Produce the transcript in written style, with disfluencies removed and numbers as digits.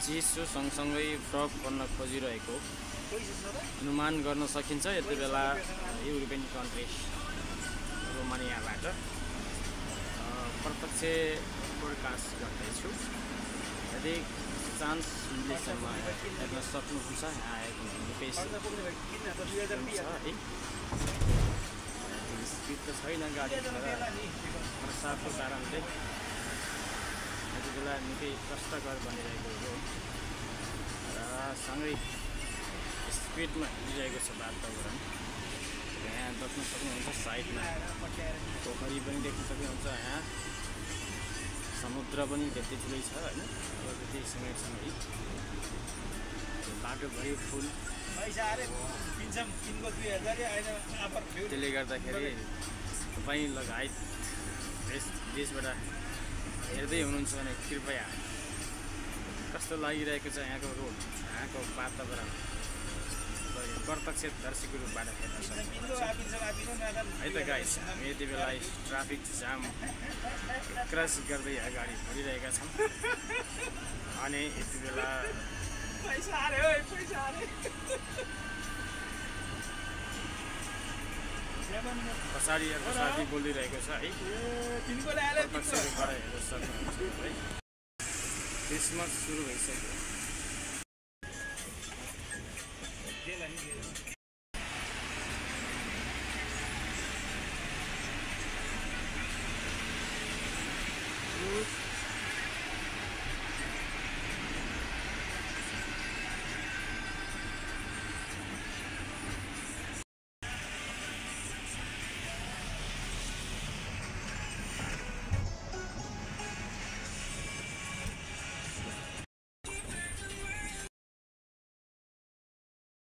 चिसो सँगसँगै फ्रक बन्न खोजिरहेको अनुमान गर्न सकिन्छ यति बेला युरोपियन कन्ट्री रोमानियाबाट प्रत्यक्ष ब्रोडकास्ट गर्दैछु। यदि चान्स मिलेछ हेर्न सक्नुहुन्छ। यहाँ आएको निकै स्पिड त छैन गाडी वर्षाको कारणले यति बेला निकै कष्टकर बनिरहेको हो र सँगै स्पिडमा हिँडिरहेको छ वातावरण। यहाँ देख्न सक्नुहुन्छ साइडमा पोखरी पनि देख्न सक्नुहुन्छ। यहाँ समुद्र पनि त्यति ठुलै छ होइन, त्यति सँगै बाटोभरि फुल। त्यसले गर्दाखेरि तपाईँ लगायत देशबाट हेर्दै हुनुहुन्छ भने कृपया कस्तो लागिरहेको छ यहाँको रोड, यहाँको वातावरण प्रत्यक्ष दर्शीको रूपबाट हेर्न सक्नुहुन्छ है त गाइस। हामी यति बेला ट्राफिक जाम क्रस गर्दै अगाडि बढिरहेका छौँ अनि यति बेला पछाडि साथी बोलिरहेको छ है, प्रत्यक्ष रूपबाट हेर्न सक्नुहुन्छ है। क्रिसमस सुरु भइसक्यो।